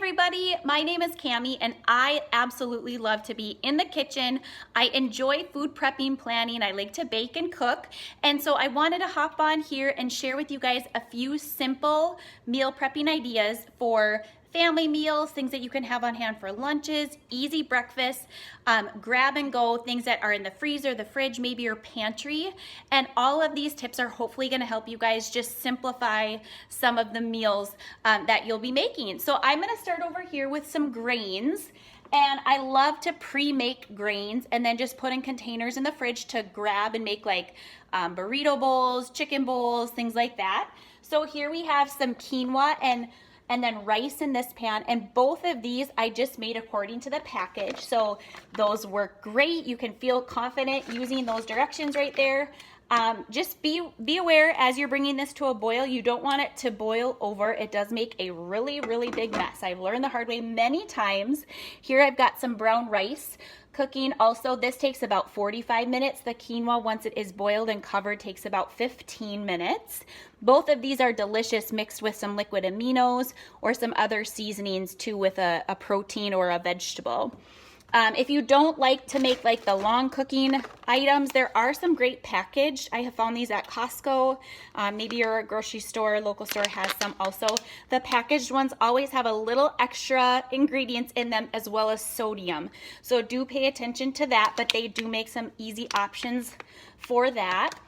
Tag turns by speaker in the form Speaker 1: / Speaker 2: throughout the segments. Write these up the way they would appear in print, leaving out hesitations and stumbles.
Speaker 1: everybody, my name is Cami and I absolutely love to be in the kitchen. I enjoy food prepping, planning, I like to bake and cook, and so I wanted to hop on here and share with you guys a few simple meal prepping ideas for family meals, things that you can have on hand for lunches, easy breakfasts, grab and go, things that are in the freezer, the fridge, maybe your pantry. And all of these tips are hopefully gonna help you guys just simplify some of the meals that you'll be making. So I'm gonna start over here with some grains. And I love to pre-make grains and then just put in containers in the fridge to grab and make like burrito bowls, chicken bowls, things like that. So here we have some quinoa and then rice in this pan, and both of these I just made according to the package, so those work great. You can feel confident using those directions right there. Just be aware as you're bringing this to a boil, you don't want it to boil over. It does make a really big mess. I've learned the hard way many times. Here I've got some brown rice cooking. Also, this takes about 45 minutes. The quinoa, once it is boiled and covered, takes about 15 minutes. Both of these are delicious mixed with some liquid aminos or some other seasonings too, with a protein or a vegetable. If you don't like to make like the long cooking items, there are some great packaged. I have found these at Costco. Maybe your grocery store, local store has some also. The packaged ones always have a little extra ingredients in them as well as sodium. So do pay attention to that, but they do make some easy options for that.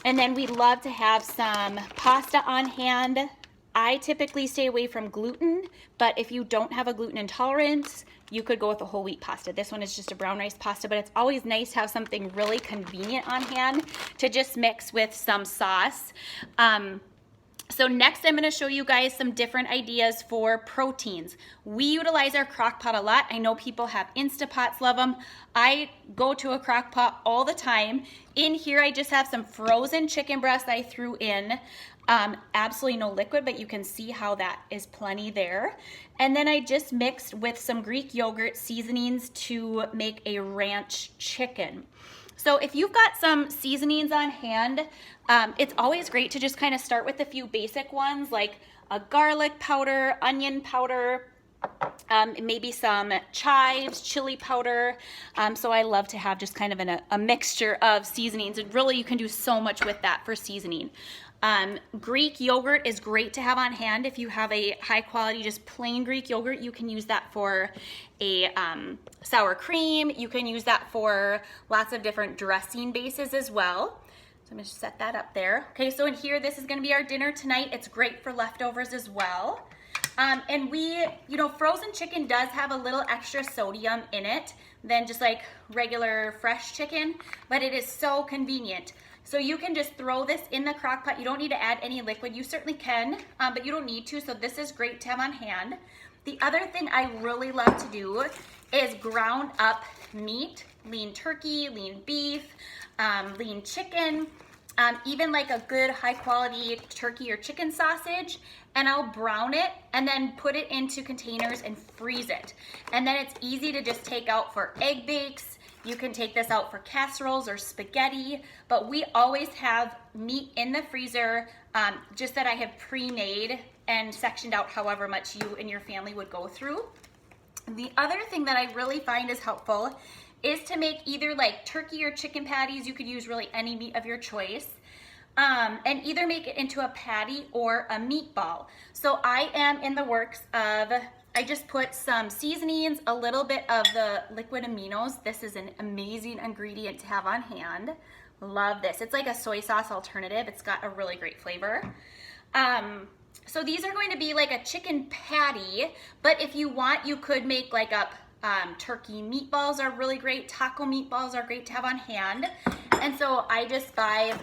Speaker 1: And then we love to have some pasta on hand. I typically stay away from gluten, but if you don't have a gluten intolerance, you could go with a whole wheat pasta. This one is just a brown rice pasta, but it's always nice to have something really convenient on hand to just mix with some sauce. So next I'm going to show you guys some different ideas for proteins. We utilize our crock pot a lot. I know people have Instapots, love them. I go to a crock pot all the time. In here I just have some frozen chicken breast I threw in. Absolutely no liquid, but you can see how that is plenty there. And then I just mixed with some Greek yogurt seasonings to make a ranch chicken. So if you've got some seasonings on hand, it's always great to just kind of start with a few basic ones like a garlic powder, onion powder, maybe some chives, chili powder. So I love to have just kind of a mixture of seasonings, and really you can do so much with that for seasoning. Greek yogurt is great to have on hand. If you have a high quality, just plain Greek yogurt, you can use that for a sour cream. You can use that for lots of different dressing bases as well. So I'm gonna set that up there. Okay, so in here, this is gonna be our dinner tonight. It's great for leftovers as well. And frozen chicken does have a little extra sodium in it than just like regular fresh chicken, but it is so convenient. So you can just throw this in the crock pot. You don't need to add any liquid. You certainly can, but you don't need to. So this is great to have on hand. The other thing I really love to do is ground up meat, lean turkey, lean beef, lean chicken, even like a good high quality turkey or chicken sausage, and I'll brown it and then put it into containers and freeze it. And then it's easy to just take out for egg bakes. You can take this out for casseroles or spaghetti, but we always have meat in the freezer, just that I have pre-made and sectioned out however much you and your family would go through. The other thing that I really find is helpful is to make either like turkey or chicken patties. You could use really any meat of your choice. And either make it into a patty or a meatball. So I am in the works of, I just put some seasonings, a little bit of the liquid aminos. This is an amazing ingredient to have on hand. Love this. It's like a soy sauce alternative. It's got a really great flavor. So these are going to be like a chicken patty, but if you want, you could make like up turkey meatballs are really great. Taco meatballs are great to have on hand. And so I just buy,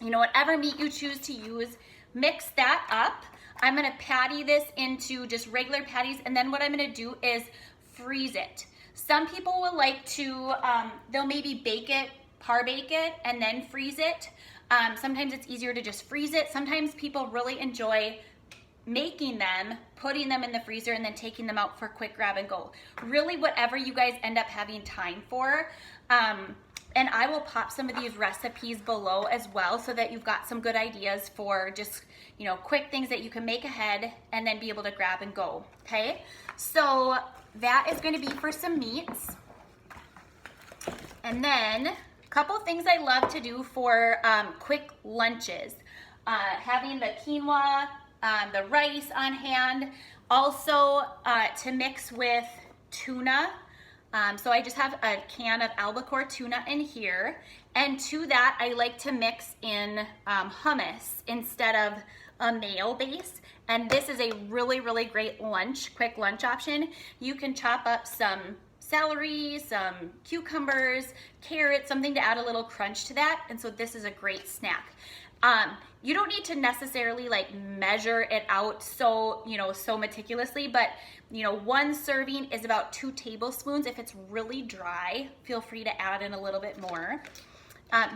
Speaker 1: whatever meat you choose to use, mix that up. I'm gonna patty this into just regular patties, and then what I'm gonna do is freeze it. Some people will like to, they'll maybe bake it, par-bake it, and then freeze it. Sometimes it's easier to just freeze it. Sometimes people really enjoy making them, putting them in the freezer, and then taking them out for quick grab and go. Really whatever you guys end up having time for. And I will pop some of these recipes below as well so that you've got some good ideas for just, you know, quick things that you can make ahead and then be able to grab and go, okay? So that is gonna be for some meats. And then a couple things I love to do for quick lunches. Having the quinoa, the rice on hand, also to mix with tuna. So I just have a can of albacore tuna in here. And to that, I like to mix in hummus instead of a mayo base. And this is a really, really great quick lunch option. You can chop up some celery, some cucumbers, carrots, something to add a little crunch to that. And so this is a great snack. You don't need to necessarily like measure it out so meticulously, but one serving is about 2 tablespoons. If it's really dry, feel free to add in a little bit more.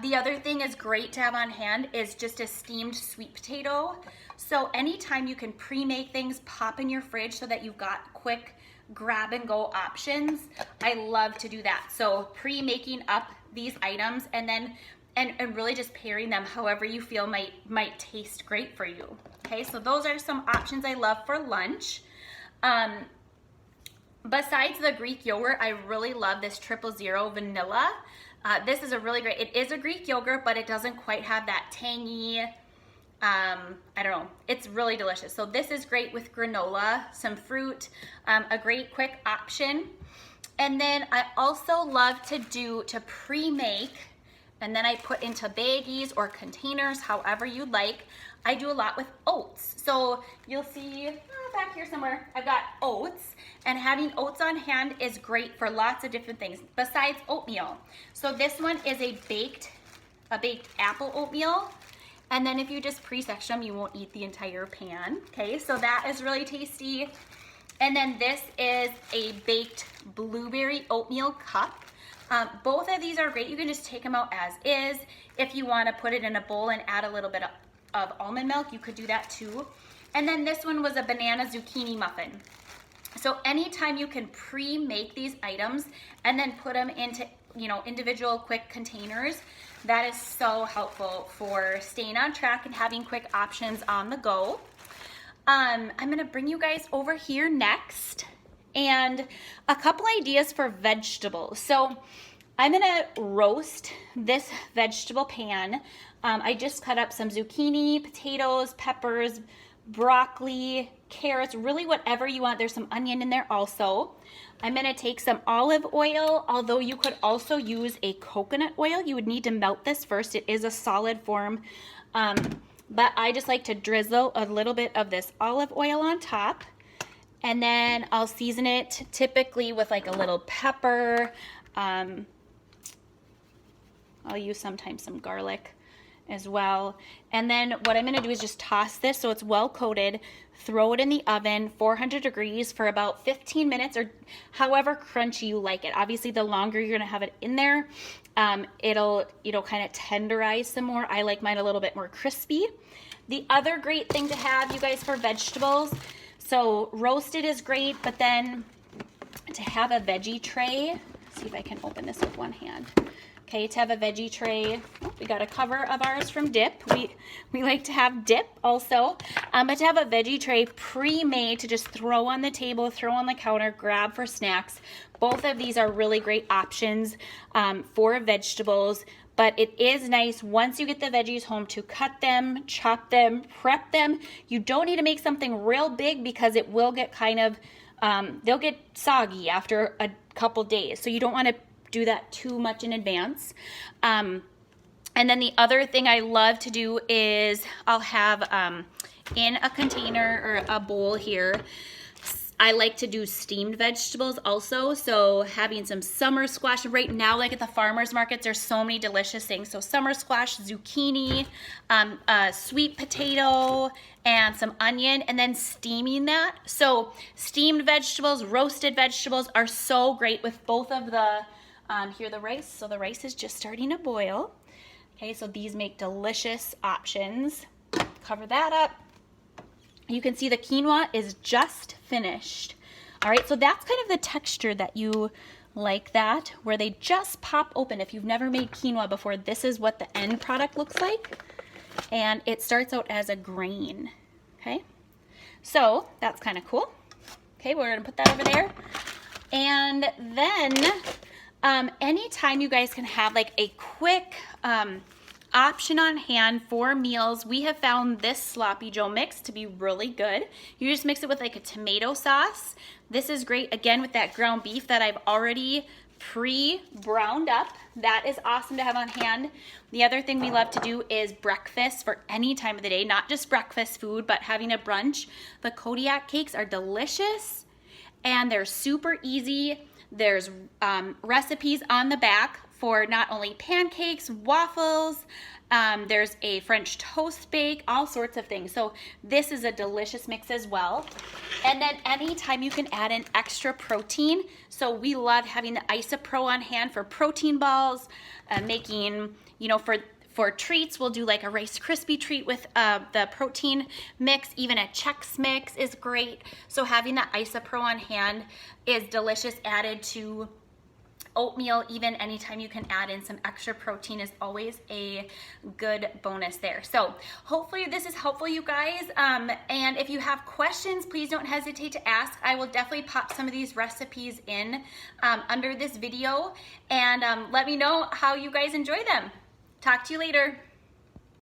Speaker 1: The other thing is great to have on hand is just a steamed sweet potato. So anytime you can pre-make things, pop in your fridge so that you've got quick grab and go options. I love to do that. So pre-making up these items and then and really just pairing them however you feel might taste great for you. Okay, so those are some options I love for lunch. Besides the Greek yogurt, I really love this 000 vanilla. This is a really great, it is a Greek yogurt, but it doesn't quite have that tangy, I don't know, it's really delicious. So this is great with granola, some fruit, a great quick option. And then I also love to pre-make, and then I put into baggies or containers, however you like. I do a lot with oats. So you'll see back here somewhere, I've got oats, and having oats on hand is great for lots of different things besides oatmeal. So this one is a baked apple oatmeal. And then if you just pre-section them, you won't eat the entire pan. Okay, so that is really tasty. And then this is a baked blueberry oatmeal cup. Both of these are great. You can just take them out as is. If you want to put it in a bowl and add a little bit of almond milk, you could do that too. And then this one was a banana zucchini muffin. So anytime you can pre-make these items and then put them into individual quick containers, that is so helpful for staying on track and having quick options on the go. I'm gonna bring you guys over here next and a couple ideas for vegetables. So I'm gonna roast this vegetable pan. I just cut up some zucchini, potatoes, peppers, broccoli, carrots, really whatever you want. There's some onion in there also. I'm gonna take some olive oil, although you could also use a coconut oil. You would need to melt this first. It is a solid form, but I just like to drizzle a little bit of this olive oil on top. And then I'll season it typically with like a little pepper. I'll use sometimes some garlic as well. And then what I'm gonna do is just toss this so it's well coated, throw it in the oven, 400 degrees for about 15 minutes or however crunchy you like it. Obviously the longer you're gonna have it in there, it'll kind of tenderize some more. I like mine a little bit more crispy. The other great thing to have, you guys, for vegetables, so roasted is great, but then to have a veggie tray, see if I can open this with one hand. Okay, to have a veggie tray, we got a cover of ours from Dip. We like to have Dip also, but to have a veggie tray pre-made to just throw on the table, throw on the counter, grab for snacks. Both of these are really great options for vegetables, but it is nice once you get the veggies home to cut them, chop them, prep them. You don't need to make something real big because it will get kind of, they'll get soggy after a couple days. So you don't want to do that too much in advance. And then the other thing I love to do is I'll have in a container or a bowl here, I like to do steamed vegetables also. So having some summer squash. Right now, like at the farmers markets, there's so many delicious things. So summer squash, zucchini, sweet potato, and some onion, and then steaming that. So steamed vegetables, roasted vegetables are so great with both of the, here the rice. So the rice is just starting to boil. Okay, so these make delicious options. Cover that up. You can see the quinoa is just finished. All right, so that's kind of the texture that you like that, where they just pop open. If you've never made quinoa before, this is what the end product looks like. And it starts out as a grain, okay? So that's kind of cool. Okay, we're gonna put that over there. And then anytime you guys can have like a quick option on hand for meals, we have found this Sloppy Joe mix to be really good. You just mix it with like a tomato sauce. This is great, again, with that ground beef that I've already pre-browned up. That is awesome to have on hand. The other thing we love to do is breakfast for any time of the day, not just breakfast food, but having a brunch. The Kodiak cakes are delicious and they're super easy. There's recipes on the back for not only pancakes, waffles, there's a French toast bake, all sorts of things. So this is a delicious mix as well. And then anytime you can add in extra protein. So we love having the Isopro on hand for protein balls, making, you know, for treats, we'll do like a Rice Krispie treat with the protein mix. Even a Chex Mix is great. So having that Isopro on hand is delicious, added to oatmeal. Even anytime you can add in some extra protein is always a good bonus there. So hopefully this is helpful, you guys. And if you have questions, please don't hesitate to ask. I will definitely pop some of these recipes in under this video, and let me know how you guys enjoy them. Talk to you later.